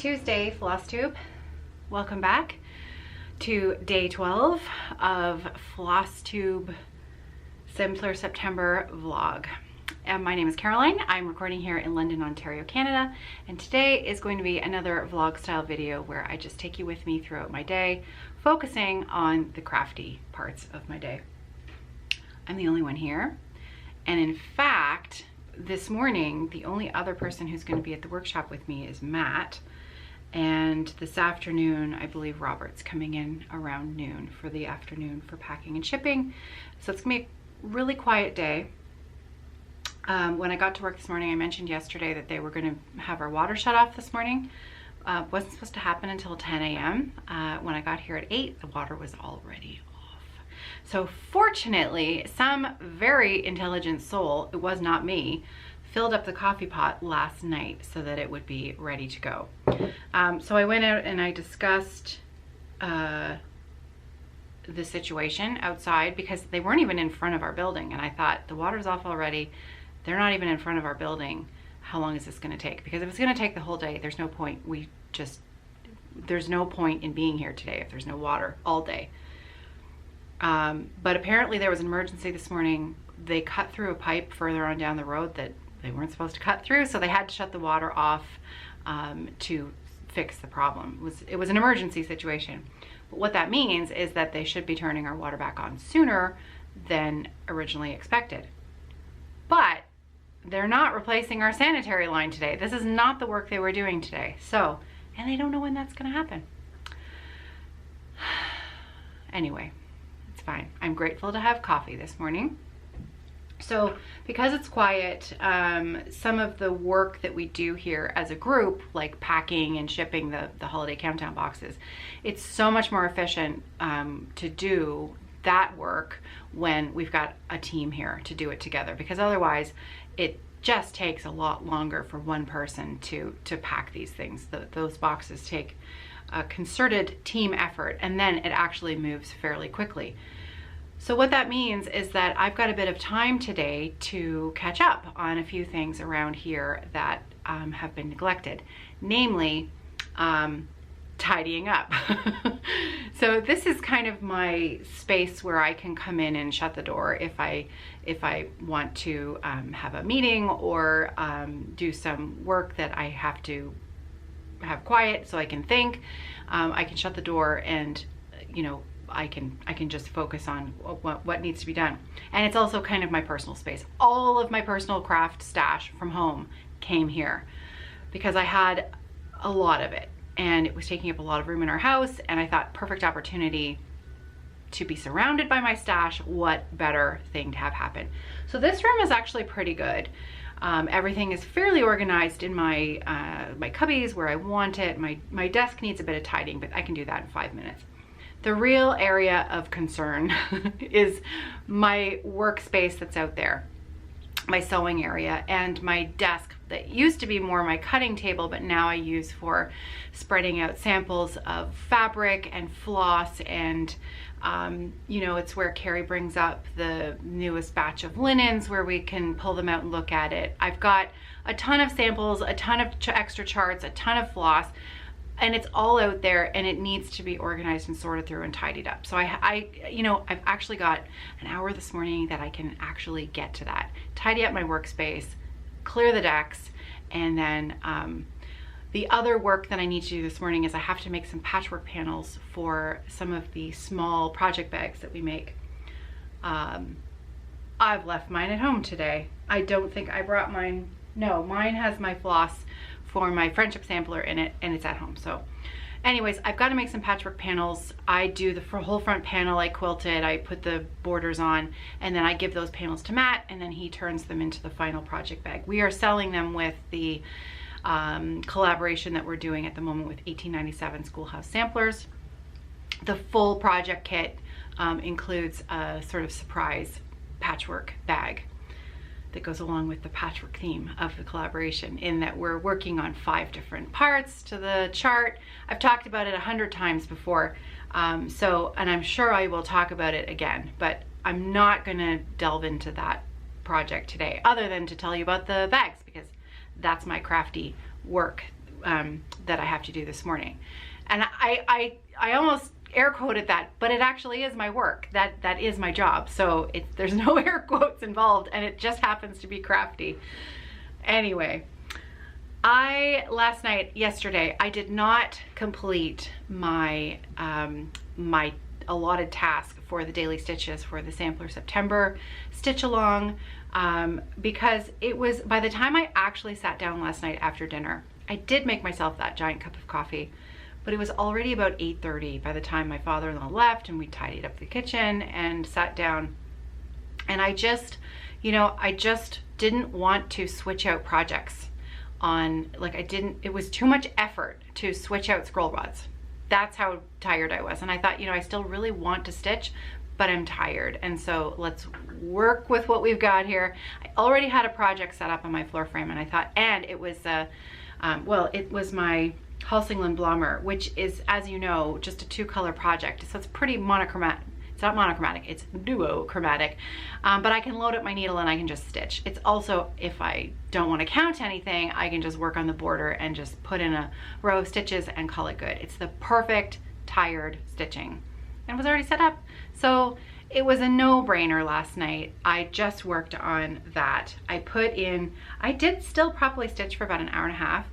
Tuesday, Flosstube. Welcome back to day 12 of Flosstube Simpler September vlog. And my name is Caroline. I'm recording here in London, Ontario, Canada. And today is going to be another vlog style video where I just take you with me throughout my day, focusing on the crafty parts of my day. I'm the only one here. And in fact, this morning, the only other person who's going to be at the workshop with me is Matt. And this afternoon, I believe Robert's coming in around noon for the afternoon for packing and shipping. So it's gonna be a really quiet day. When I got to work this morning, I mentioned yesterday that they were gonna have our water shut off this morning. Wasn't supposed to happen until 10 a.m. When I got here at 8, the water was already off. So fortunately, some very intelligent soul, it was not me, filled up the coffee pot last night so that it would be ready to go. So I went out and I discussed the situation outside because they weren't even in front of our building. And I thought, the water's off already. They're not even in front of our building. How long is this gonna take? Because if it's gonna take the whole day, there's no point. There's no point in being here today if there's no water all day. But apparently there was an emergency this morning. They cut through a pipe further on down the road that they weren't supposed to cut through, so they had to shut the water off to fix the problem. It was an emergency situation. But what that means is that they should be turning our water back on sooner than originally expected. But they're not replacing our sanitary line today. This is not the work they were doing today. So, and they don't know when that's gonna happen. Anyway, it's fine. I'm grateful to have coffee this morning. So because it's quiet, some of the work that we do here as a group, like packing and shipping the holiday countdown boxes, it's so much more efficient to do that work when we've got a team here to do it together, because otherwise it just takes a lot longer for one person to pack these things. Those boxes take a concerted team effort, and then it actually moves fairly quickly. So what that means is that I've got a bit of time today to catch up on a few things around here that have been neglected, namely tidying up. So this is kind of my space where I can come in and shut the door if I want to have a meeting or do some work that I have to have quiet so I can think. I can shut the door and, you know, I can just focus on what needs to be done. And it's also kind of my personal space. All of my personal craft stash from home came here because I had a lot of it and it was taking up a lot of room in our house, and I thought, perfect opportunity to be surrounded by my stash. What better thing to have happen? So this room is actually pretty good. Everything is fairly organized in my my cubbies where I want it. My desk needs a bit of tidying, but I can do that in 5 minutes. The real area of concern is my workspace that's out there, my sewing area, and my desk that used to be more my cutting table, but now I use for spreading out samples of fabric and floss, and you know, it's where Carrie brings up the newest batch of linens where we can pull them out and look at it. I've got a ton of samples, a ton of extra charts, a ton of floss, and it's all out there, and it needs to be organized and sorted through and tidied up. So you know, I've actually got an hour this morning that I can actually get to that. Tidy up my workspace, clear the decks, and then the other work that I need to do this morning is I have to make some patchwork panels for some of the small project bags that we make. I've left mine at home today. I don't think I brought mine. No, mine has my floss for my friendship sampler in it, and it's at home. So anyways, I've got to make some patchwork panels. I do the whole front panel, I quilt it, I put the borders on, and then I give those panels to Matt, and then he turns them into the final project bag. We are selling them with the collaboration that we're doing at the moment with 1897 Schoolhouse samplers. The full project kit includes a sort of surprise patchwork bag that goes along with the patchwork theme of the collaboration, in that we're working on 5 different parts to the chart. I've talked about it 100 times before, and I'm sure I will talk about it again, but I'm not gonna delve into that project today, other than to tell you about the bags, because that's my crafty work that I have to do this morning. And I almost air quoted that, but it actually is my work. That is my job. So there's no air quotes involved, and it just happens to be crafty. Anyway, yesterday, I did not complete my my allotted task for the daily stitches for the Sampler September stitch along, because it was, by the time I actually sat down last night after dinner, I did make myself that giant cup of coffee, but it was already about 8:30 by the time my father-in-law left and we tidied up the kitchen and sat down. And I just, I just didn't want to switch out projects on, like, it was too much effort to switch out scroll rods. That's how tired I was. And I thought, I still really want to stitch, but I'm tired. And so let's work with what we've got here. I already had a project set up on my floor frame, and I thought, and it was, it was my Halsingland Blommer, which is, as you know, just a 2-color project. So it's pretty monochromatic. It's not monochromatic, it's duochromatic. But I can load up my needle and I can just stitch. It's also, if I don't want to count anything, I can just work on the border and just put in a row of stitches and call it good. It's the perfect tired stitching, and it was already set up. So it was a no-brainer last night. I just worked on that. I did still properly stitch for about an hour and a half.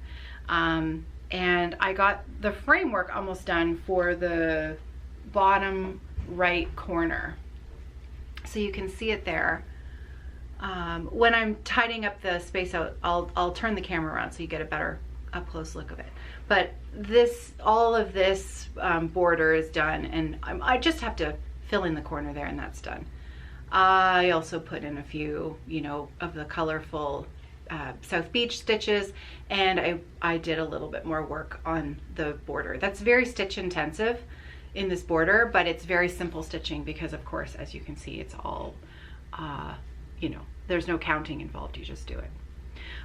And I got the framework almost done for the bottom right corner. So you can see it there. When I'm tidying up the space out, I'll turn the camera around so you get a better up close look of it. But all of this border is done, and I just have to fill in the corner there, and that's done. I also put in a few, of the colorful South Beach stitches, and I did a little bit more work on the border. That's very stitch intensive in this border, but it's very simple stitching because, of course, as you can see, it's all, there's no counting involved. You just do it.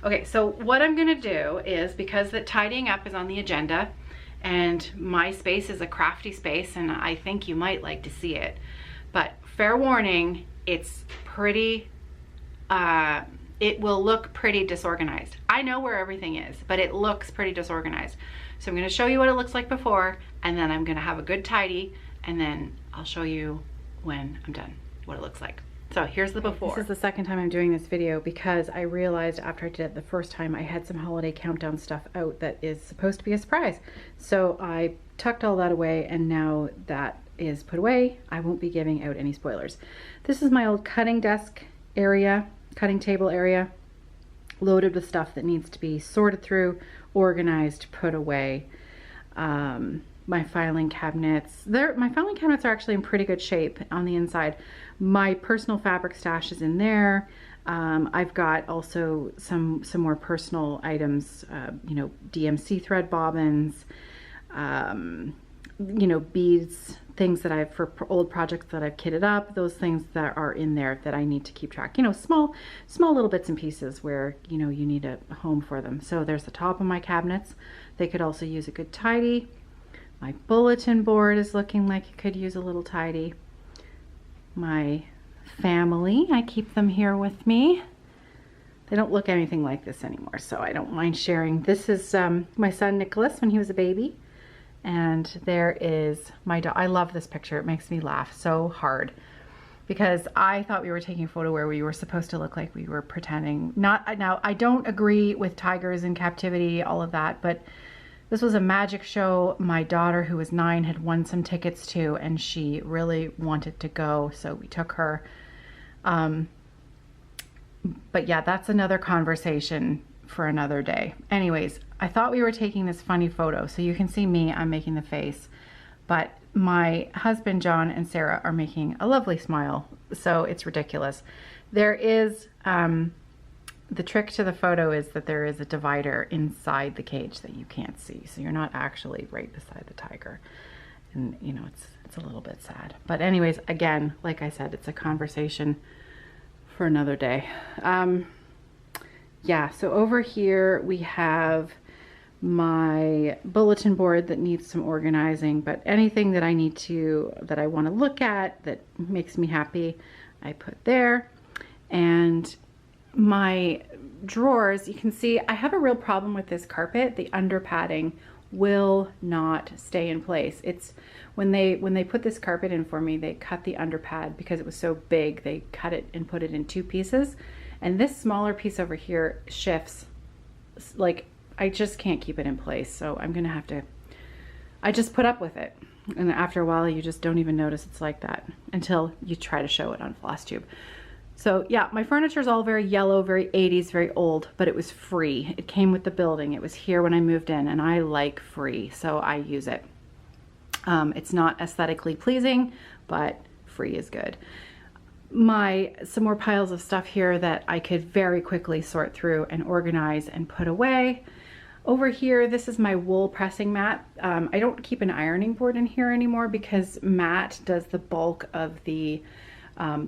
Okay, so what I'm gonna do is, because the tidying up is on the agenda, and my space is a crafty space, and I think you might like to see it, but fair warning, it's pretty, it will look pretty disorganized. I know where everything is, but it looks pretty disorganized. So I'm gonna show you what it looks like before, and then I'm gonna have a good tidy, and then I'll show you when I'm done what it looks like. So here's the before. This is the second time I'm doing this video because I realized after I did it the first time, I had some holiday countdown stuff out that is supposed to be a surprise. So I tucked all that away, and now that is put away, I won't be giving out any spoilers. This is my old cutting desk area, cutting table area, loaded with stuff that needs to be sorted through, organized, put away. My filing cabinets, my filing cabinets are actually in pretty good shape on the inside. My personal fabric stash is in there. I've got also some more personal items, DMC thread bobbins, beads, things that I've, for old projects that I've kitted up, those things that are in there that I need to keep track, small little bits and pieces where, you need a home for them. So there's the top of my cabinets. They could also use a good tidy. My bulletin board is looking like it could use a little tidy. My family, I keep them here with me. They don't look anything like this anymore, so I don't mind sharing. This is my son Nicholas when he was a baby. And there is my dog. I love this picture. It makes me laugh so hard because I thought we were taking a photo where we were supposed to look like we were pretending. Now, I don't agree with tigers in captivity, all of that, but this was a magic show my daughter, who was 9, had won some tickets to, and she really wanted to go, so we took her. But yeah, that's another conversation for another day. Anyways, I thought we were taking this funny photo, so you can see me, I'm making the face, but my husband John and Sarah are making a lovely smile, so it's ridiculous. There is the trick to the photo is that there is a divider inside the cage that you can't see, so you're not actually right beside the tiger, and it's a little bit sad. But anyways, again, like I said, it's a conversation for another day. Yeah, so over here we have my bulletin board that needs some organizing, but anything that I want to look at that makes me happy, I put there. And my drawers, you can see I have a real problem with this carpet. The under padding will not stay in place. It's when they put this carpet in for me, they cut the under pad because it was so big. They cut it and put it in 2 pieces. And this smaller piece over here shifts. Like, I just can't keep it in place. So I'm gonna have to, I just put up with it. And after a while, you just don't even notice it's like that until you try to show it on Flosstube. So yeah, my furniture is all very yellow, very 80s, very old, but it was free. It came with the building. It was here when I moved in, and I like free, so I use it. It's not aesthetically pleasing, but free is good. Some more piles of stuff here that I could very quickly sort through and organize and put away. Over here, this is my wool pressing mat. I don't keep an ironing board in here anymore because Matt does the bulk of the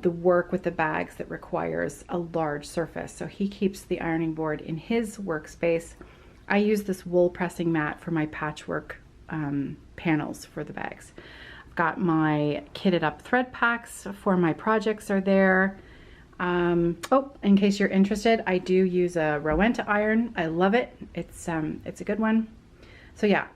work with the bags that requires a large surface. So he keeps the ironing board in his workspace. I use this wool pressing mat for my patchwork panels for the bags. I've got my kitted up thread packs for my projects are there. Oh, in case you're interested, I do use a Rowenta iron. I love it. It's a good one. So yeah,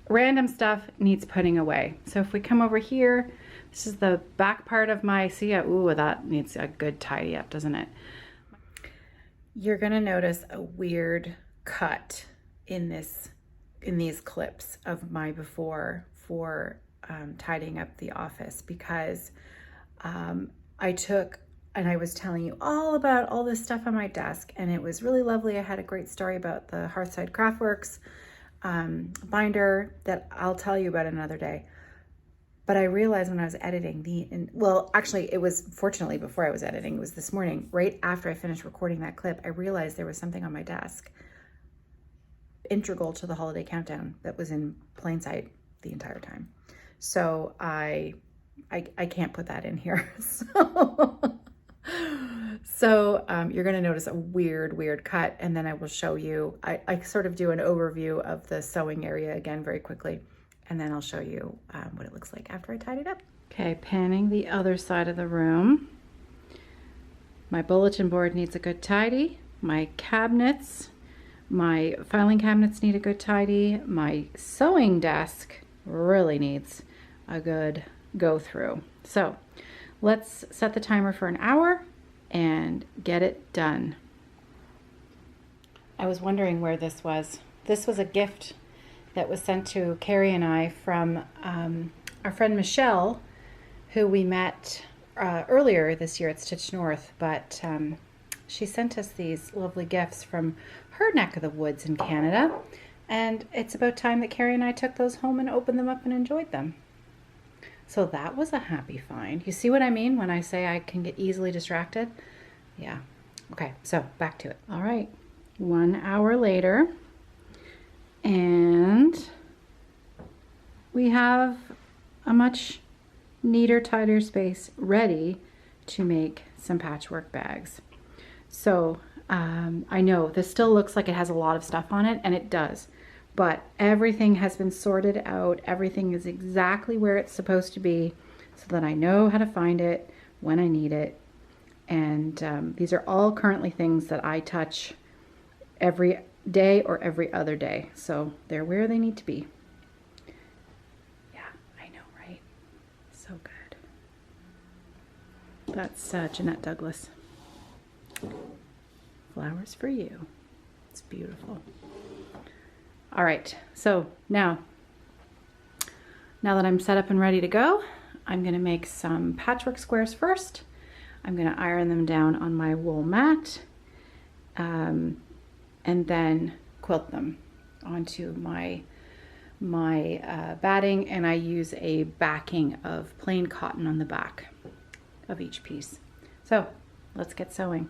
random stuff needs putting away. So if we come over here, this is the back part of my, ooh, that needs a good tidy up, doesn't it? You're gonna notice a weird cut in these clips of my before for tidying up the office because I took, and I was telling you all about all this stuff on my desk, and it was really lovely. I had a great story about the Hearthside Craftworks binder that I'll tell you about another day. But I realized when I was editing well, actually it was fortunately before I was editing, it was this morning, right after I finished recording that clip, I realized there was something on my desk integral to the holiday countdown that was in plain sight the entire time. So I can't put that in here. So you're going to notice a weird cut, and then I will show you, I sort of do an overview of the sewing area again very quickly, and then I'll show you what it looks like after I tied it up. Okay, panning the other side of the room. My bulletin board needs a good tidy. My cabinets, my filing cabinets need a good tidy. My sewing desk really needs a good go through. So let's set the timer for an hour and get it done. I was wondering where this was. This was a gift that was sent to Carrie and I from our friend Michelle, who we met earlier this year at Stitch North, but she sent us these lovely gifts from her neck of the woods in Canada, and it's about time that Carrie and I took those home and opened them up and enjoyed them. So that was a happy find. You see what I mean when I say I can get easily distracted? Yeah. Okay, so back to it. All right, 1 hour later, and we have a much neater, tighter space ready to make some patchwork bags. So I know this still looks like it has a lot of stuff on it, and it does, but everything has been sorted out. Everything is exactly where it's supposed to be so that I know how to find it when I need it. And these are all currently things that I touch every day or every other day. So they're where they need to be. Yeah, I know, right? So good. That's Jeanette Douglas. Flowers for you. It's beautiful. All right, so now that I'm set up and ready to go, I'm going to make some patchwork squares first. I'm going to iron them down on my wool mat, and then quilt them onto my batting, and I use a backing of plain cotton on the back of each piece. So let's get sewing.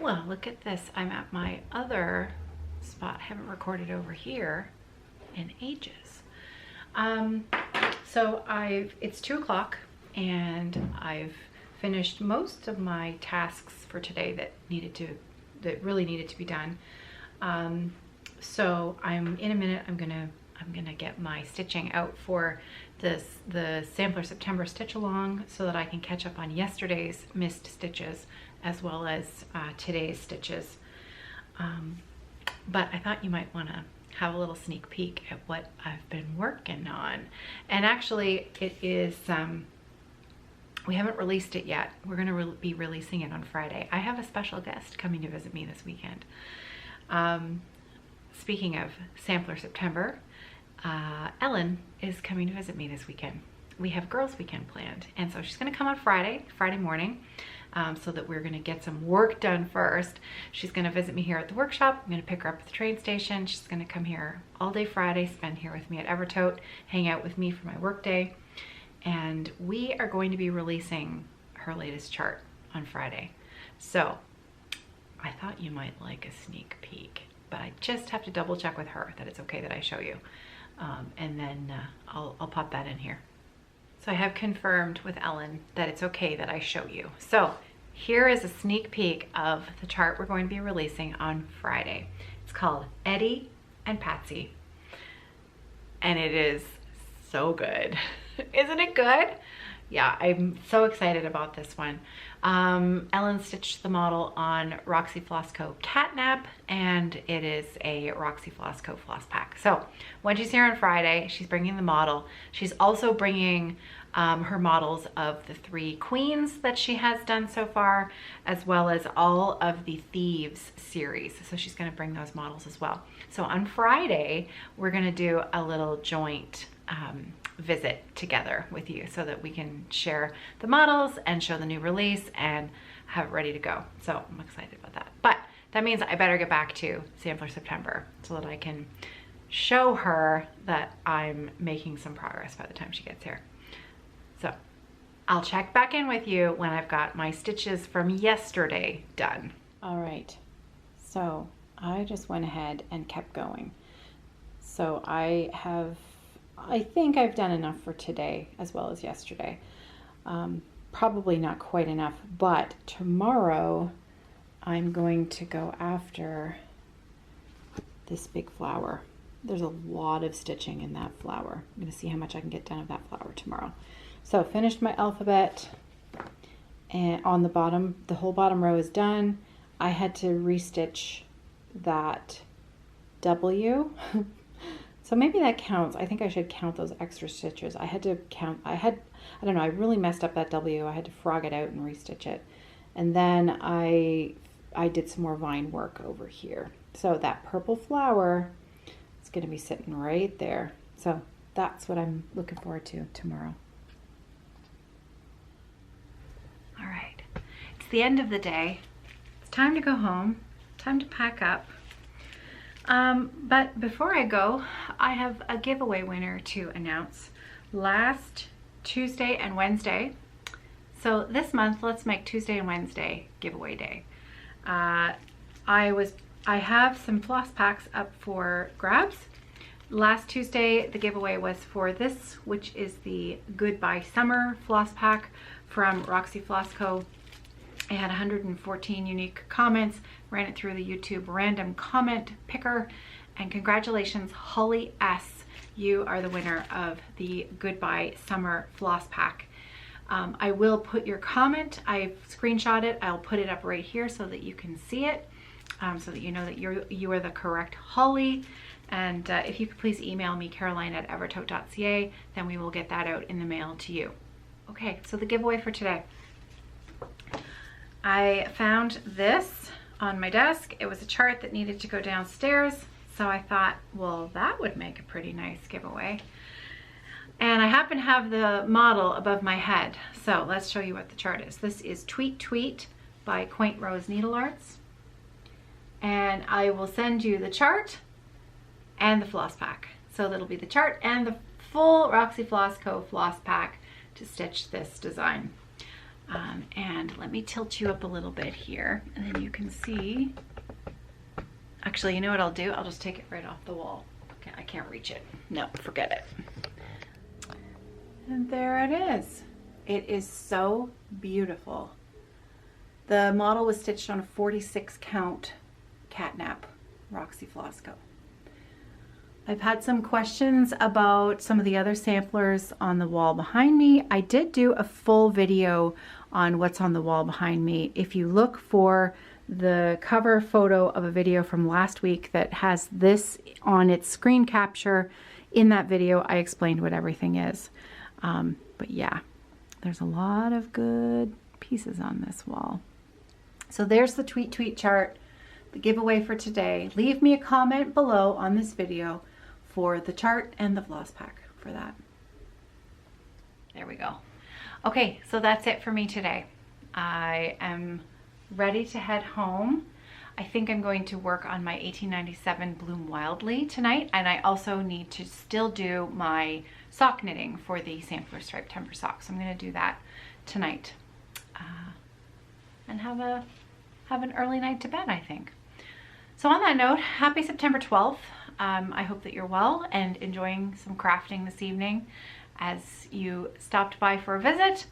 Well, look at this. I'm at my other spot. I haven't recorded over here in ages. So it's 2 o'clock and I've finished most of my tasks for today that really needed to be done. So in a minute, I'm gonna get my stitching out for the Sampler September stitch along so that I can catch up on yesterday's missed stitches as well as today's stitches. But I thought you might want to have a little sneak peek at what I've been working on. And actually it is, we haven't released it yet. We're gonna be releasing it on Friday. I have a special guest coming to visit me this weekend. Speaking of Sampler September, Ellen is coming to visit me this weekend. We have girls weekend planned, and so she's gonna come on Friday morning, so that we're gonna get some work done first. She's gonna visit me here at the workshop. I'm gonna pick her up at the train station. She's gonna come here all day Friday, spend here with me at Evertote, hang out with me for my work day, and we are going to be releasing her latest chart on Friday. So I thought you might like a sneak peek, but I just have to double check with her that it's okay that I show you. And then I'll pop that in here. So I have confirmed with Ellen that it's okay that I show you. So here is a sneak peek of the chart we're going to be releasing on Friday. It's called Eddie and Patsy. And it is so good. Isn't it good? Yeah, I'm so excited about this one. Ellen stitched the model on Roxy Floss Co Catnap, and it is a Roxy Floss Co floss pack. So when she's here on Friday, she's bringing the model. She's also bringing her models of the 3 queens that she has done so far, as well as all of the Thieves series. So she's gonna bring those models as well. So on Friday, we're gonna do a little joint visit together with you so that we can share the models and show the new release and have it ready to go. So I'm excited about that. But that means I better get back to Sampler September so that I can show her that I'm making some progress by the time she gets here. So I'll check back in with you when I've got my stitches from yesterday done. All right, so I just went ahead and kept going. So I think I've done enough for today as well as yesterday. Probably not quite enough, but tomorrow I'm going to go after this big flower. There's a lot of stitching in that flower. I'm gonna see how much I can get done of that flower tomorrow. So finished my alphabet, and on the bottom, the whole bottom row is done. I had to restitch that W. So maybe that counts. I think I should count those extra stitches. I had to count, I don't know, I really messed up that W. I had to frog it out and restitch it. And then I did some more vine work over here. So that purple flower is gonna be sitting right there. So that's what I'm looking forward to tomorrow. All right, it's the end of the day. It's time to go home, time to pack up. But before I go, I have a giveaway winner to announce. Last Tuesday and Wednesday, so this month, let's make Tuesday and Wednesday giveaway day. I have some floss packs up for grabs. Last Tuesday, the giveaway was for this, which is the Goodbye Summer floss pack from Roxy Floss Co. I had 114 unique comments, ran it through the YouTube random comment picker, and congratulations, Holly S. You are the winner of the Goodbye Summer floss pack. I will put your comment, I've screenshot it, I'll put it up right here so that you can see it, so that you know that you are the correct Holly. And if you could please email me, caroline@evertote.ca, then we will get that out in the mail to you. Okay, so the giveaway for today. I found this on my desk. It was a chart that needed to go downstairs, so I thought, well, that would make a pretty nice giveaway. And I happen to have the model above my head, so let's show you what the chart is. This is Tweet Tweet by Quaint Rose Needlearts, and I will send you the chart and the floss pack. So that'll be the chart and the full Roxy Floss Co. floss pack to stitch this design. And let me tilt you up a little bit here, and then you can see. Actually, you know what I'll do? I'll just take it right off the wall. Okay, I can't reach it. No, forget it. And there it is. It is so beautiful. The model was stitched on a 46 count catnap Roxy Floss Co. I've had some questions about some of the other samplers on the wall behind me. I did do a full video on what's on the wall behind me. If you look for the cover photo of a video from last week that has this on its screen capture, in that video I explained what everything is. But yeah, there's a lot of good pieces on this wall. So there's the tweet chart, the giveaway for today. Leave me a comment below on this video for the chart and the floss pack for that. There we go. Okay, so that's it for me today. I am ready to head home. I think I'm going to work on my 1897 Bloom Wildly tonight, and I also need to still do my sock knitting for the sampler Stripe-Tember socks. I'm going to do that tonight and have an early night to bed, I think. So on that note, happy September 12th. I hope that you're well and enjoying some crafting this evening as you stopped by for a visit,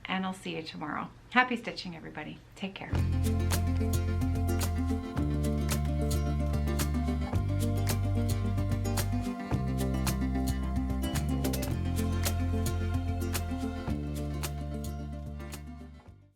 and I'll see you tomorrow. Happy stitching, everybody. Take care.